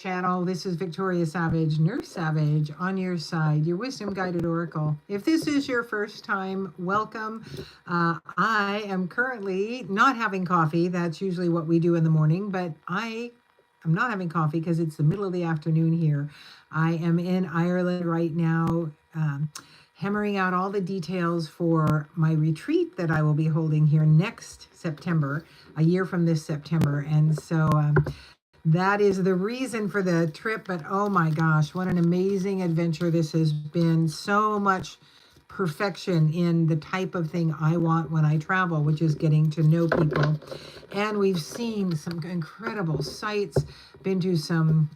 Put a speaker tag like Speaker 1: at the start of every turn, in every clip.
Speaker 1: channel. This is Victoria Savage, Nurse Savage, on your side, your wisdom guided oracle. If this is your first time, welcome. I am currently not having coffee. That's usually what we do in the morning, but I am not having coffee because it's the middle of the afternoon here. I am in Ireland right now, hammering out all the details for my retreat that I will be holding here next September, a year from this September. And so that is the reason for the trip. But oh my gosh, what an amazing adventure this has been. So much perfection in the type of thing I want when I travel, which is getting to know people. And we've seen some incredible sites, been to some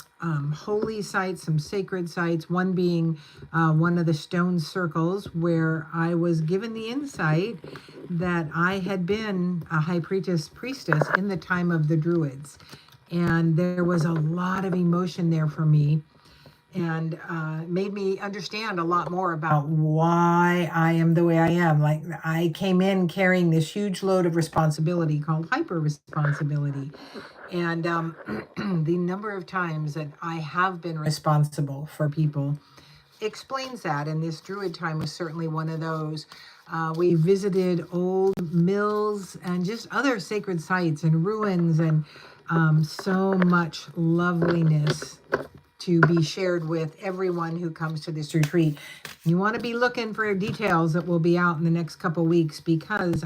Speaker 1: holy sites, some sacred sites, one being one of the stone circles where I was given the insight that I had been a high priestess in the time of the Druids. And there was a lot of emotion there for me, and made me understand a lot more about why I am the way I am. Like, I came in carrying this huge load of responsibility called hyper responsibility. And the number of times that I have been responsible for people explains that. And this Druid time was certainly one of those. We visited old mills and just other sacred sites and ruins, and so much loveliness to be shared with everyone who comes to this retreat. You want to be looking for details that will be out in the next couple weeks, because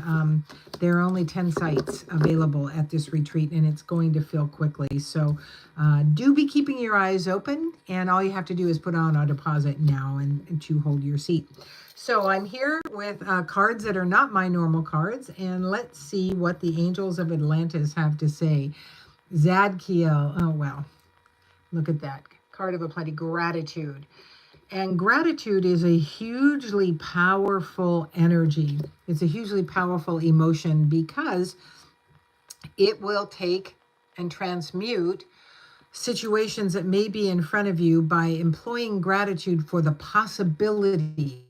Speaker 1: there are only 10 sites available at this retreat, and it's going to fill quickly. So do be keeping your eyes open, and all you have to do is put on a deposit now and to hold your seat. So I'm here with cards that are not my normal cards, and let's see what the angels of Atlantis have to say. Zadkiel, oh wow, look at that. Card of a plenty, gratitude. And gratitude is a hugely powerful energy. It's a hugely powerful emotion, because it will take and transmute situations that may be in front of you by employing gratitude for the possibility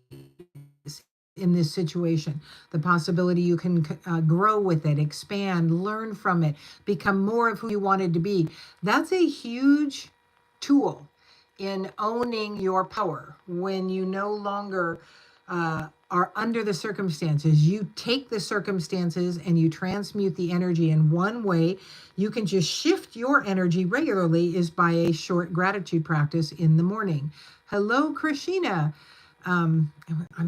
Speaker 1: in this situation, the possibility you can grow with it, expand, learn from it, become more of who you wanted to be. That's a huge tool in owning your power. When you no longer are under the circumstances, you take the circumstances and you transmute the energy. In one way you can just shift your energy regularly is by a short gratitude practice in the morning. Hello, Krishina. I'm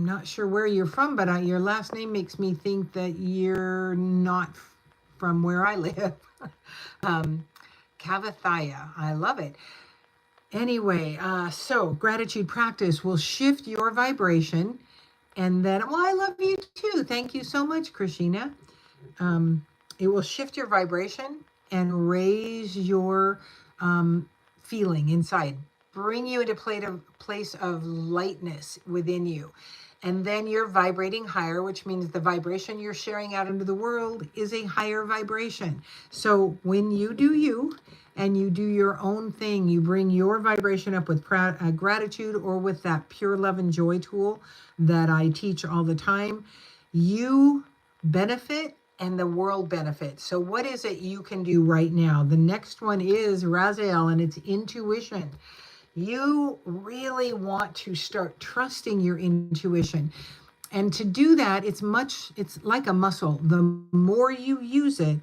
Speaker 1: not sure where you're from, but your last name makes me think that you're not from where I live. Kavathaya, I love it. Anyway, so gratitude practice will shift your vibration, and then, well, I love you too. Thank you so much, Krishina. It will shift your vibration and raise your feeling inside, bring you into a place of lightness within you. And then you're vibrating higher, which means the vibration you're sharing out into the world is a higher vibration. So when you do you and you do your own thing, you bring your vibration up with gratitude, or with that pure love and joy tool that I teach all the time, you benefit and the world benefits. So what is it you can do right now? The next one is Raziel, and it's intuition. You really want to start trusting your intuition. And to do that, it's like a muscle. The more you use it,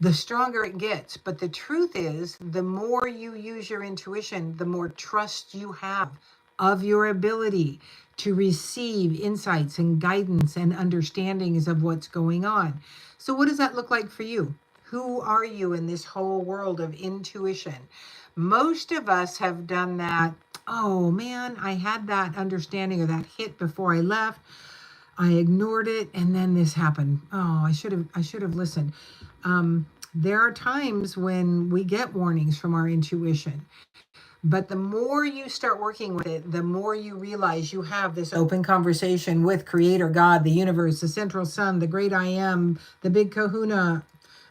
Speaker 1: the stronger it gets. But the truth is, the more you use your intuition, the more trust you have of your ability to receive insights and guidance and understandings of what's going on. So what does that look like for you? Who are you in this whole world of intuition? Most of us have done that. Oh man, I had that understanding or that hit before I left. I ignored it, and then this happened. Oh, I should have listened. There are times when we get warnings from our intuition, but the more you start working with it, the more you realize you have this open conversation with Creator God, the universe, the central sun, the great I am, the big kahuna,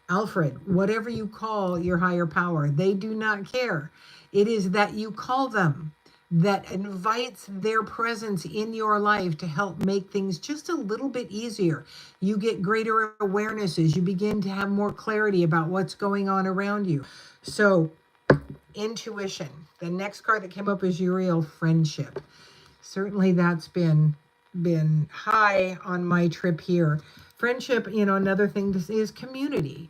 Speaker 1: Alfred, whatever you call your higher power. They do not care. It is that you call them that invites their presence in your life to help make things just a little bit easier. You get greater awarenesses. You begin to have more clarity about what's going on around you. So intuition. The next card that came up is Uriel, friendship. Certainly that's been high on my trip here. Friendship, another thing is community.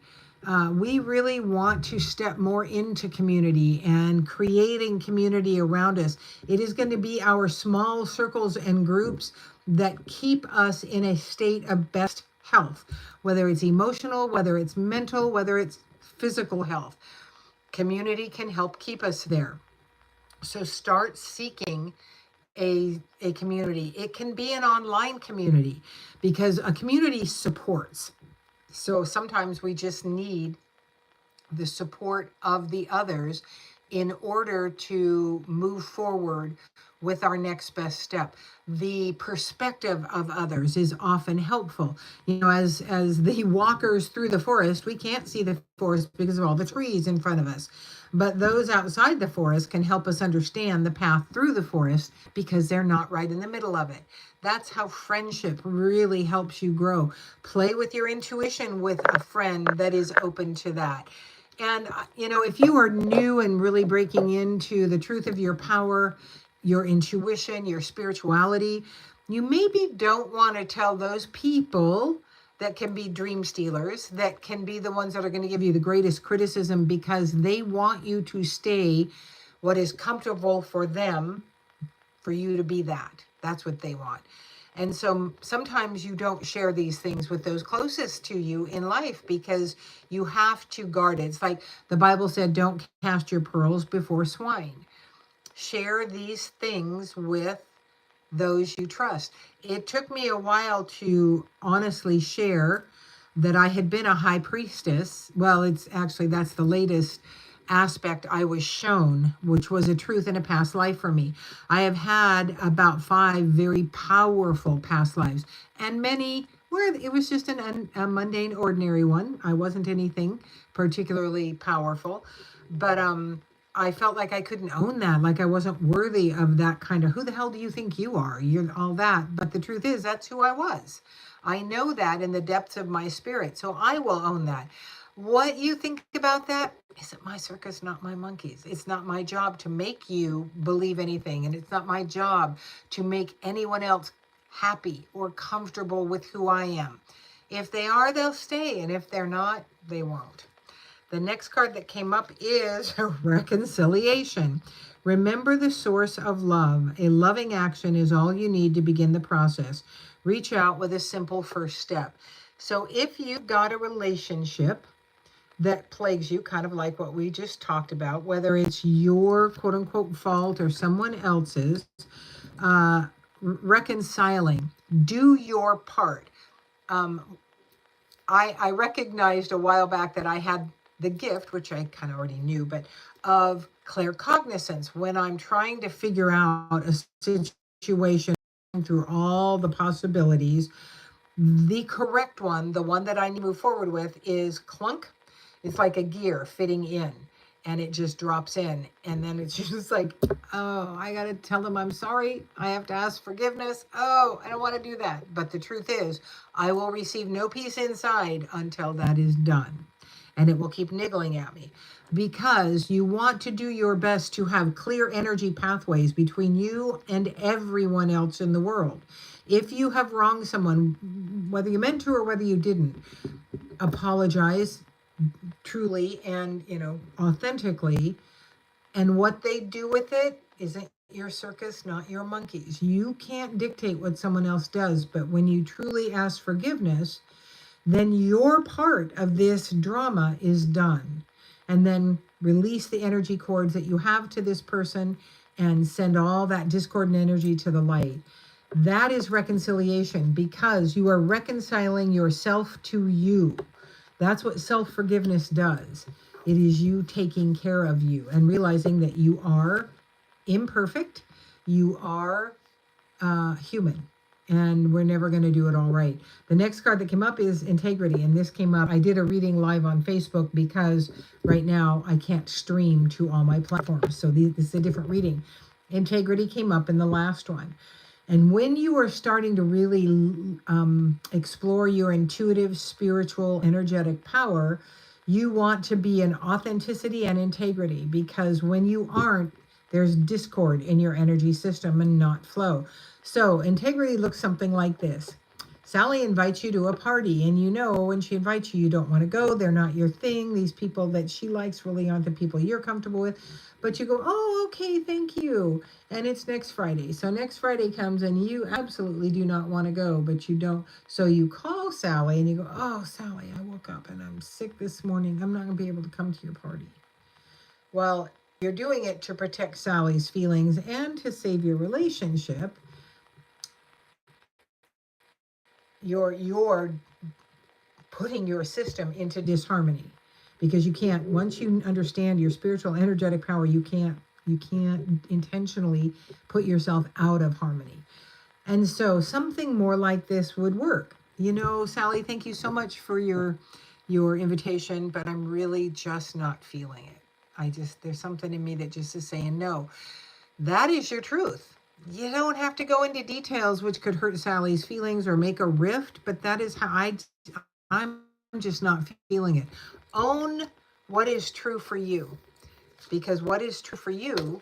Speaker 1: We really want to step more into community and creating community around us. It is going to be our small circles and groups that keep us in a state of best health, whether it's emotional, whether it's mental, whether it's physical health. Community can help keep us there. So start seeking a community. It can be an online community because a community supports. So sometimes we just need the support of the others in order to move forward with our next best step. The perspective of others is often helpful. As the walkers through the forest, we can't see the forest because of all the trees in front of us. But those outside the forest can help us understand the path through the forest because they're not right in the middle of it. That's how friendship really helps you grow. Play with your intuition with a friend that is open to that. And, if you are new and really breaking into the truth of your power, your intuition, your spirituality, you maybe don't want to tell those people that can be dream stealers, that can be the ones that are going to give you the greatest criticism because they want you to stay what is comfortable for them, for you to be that. That's what they want. And so sometimes you don't share these things with those closest to you in life because you have to guard it. It's like the Bible said, don't cast your pearls before swine. Share these things with those you trust. It took me a while to honestly share that I had been a high priestess. Well, that's the latest aspect I was shown, which was a truth in a past life for me. I have had about 5 very powerful past lives, and many where it was just a mundane, ordinary one. I wasn't anything particularly powerful, but I felt like I couldn't own that, like I wasn't worthy of that kind of, who the hell do you think you are? You're all that. But the truth is, that's who I was. I know that in the depths of my spirit, so I will own that. What you think about that isn't my circus, not my monkeys. It's not my job to make you believe anything, and it's not my job to make anyone else happy or comfortable with who I am. If they are, they'll stay, and if they're not, they won't. The next card that came up is reconciliation. Remember the source of love. A loving action is all you need to begin the process. Reach out with a simple first step. So if you've got a relationship that plagues you, kind of like what we just talked about, whether it's your quote unquote fault or someone else's, reconciling, do your part. I recognized a while back that I had the gift, which I kind of already knew, but of claircognizance. When I'm trying to figure out a situation through all the possibilities, the correct one, the one that I need to move forward with, is clunk. It's like a gear fitting in, and it just drops in. And then it's just like, oh, I got to tell them I'm sorry. I have to ask forgiveness. Oh, I don't want to do that. But the truth is, I will receive no peace inside until that is done. And it will keep niggling at me because you want to do your best to have clear energy pathways between you and everyone else in the world. If you have wronged someone, whether you meant to or whether you didn't, apologize truly and, authentically. And what they do with it isn't your circus, not your monkeys. You can't dictate what someone else does, but when you truly ask forgiveness, then your part of this drama is done. And then release the energy cords that you have to this person and send all that discordant energy to the light. That is reconciliation because you are reconciling yourself to you. That's what self-forgiveness does. It is you taking care of you and realizing that you are imperfect. You are human. And we're never going to do it all right. The next card that came up is integrity. And this came up, I did a reading live on Facebook because right now I can't stream to all my platforms. So this is a different reading. Integrity came up in the last one. And when you are starting to really explore your intuitive, spiritual, energetic power, You want to be in authenticity and integrity, because when you aren't, there's discord in your energy system and not flow. So integrity looks something like this. Sally invites you to a party, and you know when she invites you, you don't want to go. They're not your thing. These people that she likes really aren't the people you're comfortable with. But you go, oh, okay, thank you. And it's next Friday. So next Friday comes and you absolutely do not want to go, but you don't. So you call Sally and you go, oh, Sally, I woke up and I'm sick this morning. I'm not going to be able to come to your party. Well, you're doing it to protect Sally's feelings and to save your relationship. You're putting your system into disharmony, because you can't, once you understand your spiritual energetic power, you can't intentionally put yourself out of harmony. And so something more like this would work. You know, Sally, thank you so much for your invitation, but I'm really just not feeling it. There's something in me that just is saying no. That is your truth. You don't have to go into details which could hurt Sally's feelings or make a rift, but that is how I'm just not feeling it. Own what is true for you, because what is true for you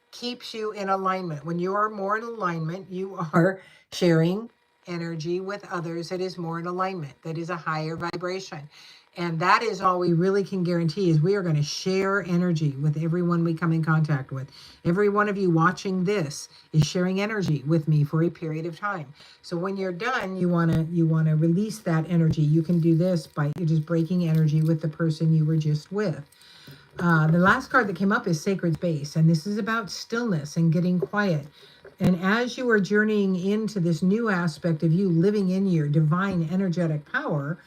Speaker 1: keeps you in alignment. When you are more in alignment, you are sharing energy with others that is more in alignment, that is a higher vibration. And that is all we really can guarantee, is we are going to share energy with everyone we come in contact with. Every one of you watching this is sharing energy with me for a period of time. So when you're done, you want to release that energy. You can do this by just breaking energy with the person you were just with. The last card that came up is Sacred Space, and this is about stillness and getting quiet. And as you are journeying into this new aspect of you living in your divine energetic power,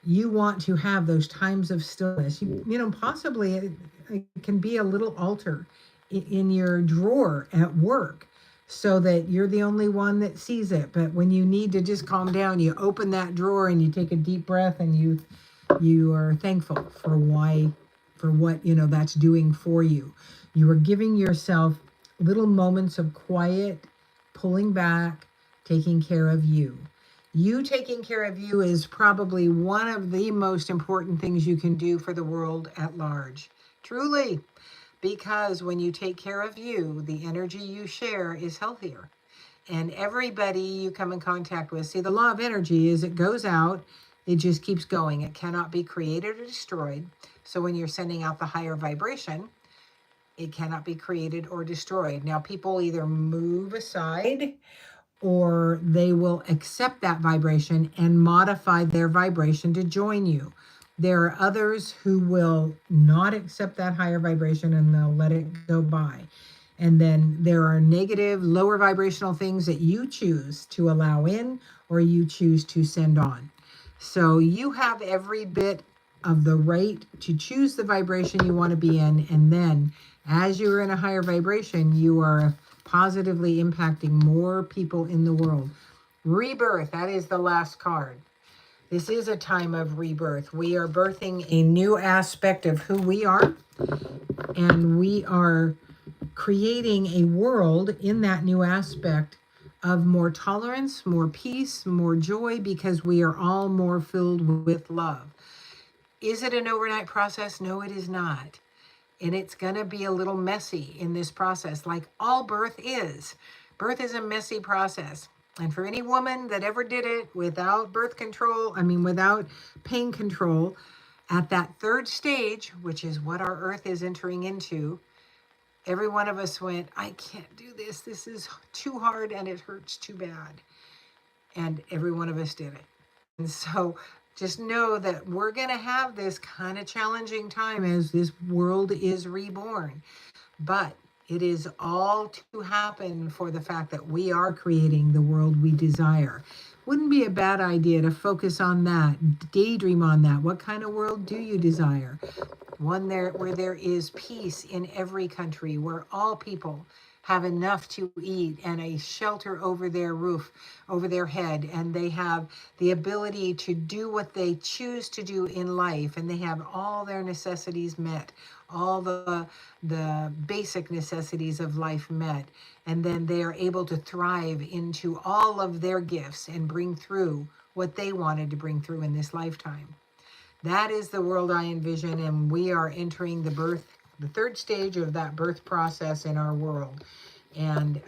Speaker 1: you want to have those times of stillness. You know, possibly it can be a little altar in your drawer at work, so that you're the only one that sees it. But when you need to just calm down, you open that drawer and you take a deep breath, and you are thankful for what that's doing for you. You are giving yourself little moments of quiet, pulling back, taking care of you. You taking care of you is probably one of the most important things you can do for the world at large. Truly. Because when you take care of you, the energy you share is healthier. And everybody you come in contact with, see, the law of energy is it goes out, it just keeps going. It cannot be created or destroyed. So when you're sending out the higher vibration, it cannot be created or destroyed. Now, people either move aside, or they will accept that vibration and modify their vibration to join you. There are others who will not accept that higher vibration and they'll let it go by. And then there are negative, lower vibrational things that you choose to allow in or you choose to send on. So you have every bit of the right to choose the vibration you want to be in. And then as you're in a higher vibration, you are positively impacting more people in the world. Rebirth, that is the last card. This is a time of rebirth. We are birthing a new aspect of who we are, and we are creating a world in that new aspect of more tolerance, more peace, more joy, because we are all more filled with love. Is it an overnight process? No, it is not. And it's going to be a little messy in this process, like all birth is. Birth is a messy process. And for any woman that ever did it without without pain control, at that third stage, which is what our earth is entering into, every one of us went, I can't do this. This is too hard and it hurts too bad. And every one of us did it. And so just know that we're going to have this kind of challenging time as this world is reborn. But it is all to happen for the fact that we are creating the world we desire. Wouldn't be a bad idea to focus on that, daydream on that. What kind of world do you desire? One where there is peace in every country, where all people have enough to eat and a shelter over their roof, over their head, and they have the ability to do what they choose to do in life, and they have all their necessities met, all the basic necessities of life met, and then they are able to thrive into all of their gifts and bring through what they wanted to bring through in this lifetime. That is the world I envision, and we are entering the third stage of that birth process in our world. And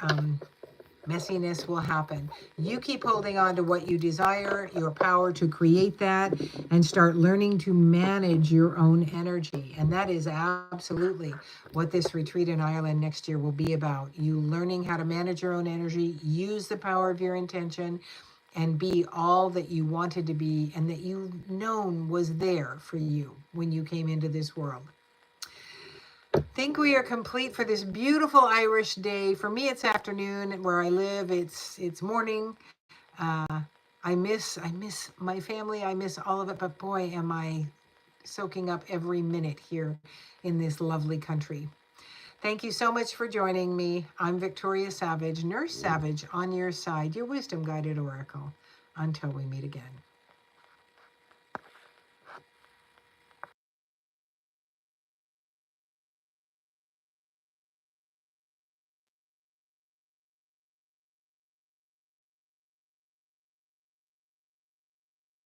Speaker 1: messiness will happen. You keep holding on to what you desire, your power to create that, and start learning to manage your own energy. And that is absolutely what this retreat in Ireland next year will be about. You learning how to manage your own energy, use the power of your intention, and be all that you wanted to be and that you've known was there for you when you came into this world. Think we are complete for this beautiful Irish day. For me, it's afternoon. Where I live, it's morning. I miss my family. I miss all of it. But boy, am I soaking up every minute here in this lovely country. Thank you so much for joining me. I'm Victoria Savage, Nurse Savage, on your side, your wisdom guided oracle. Until we meet again.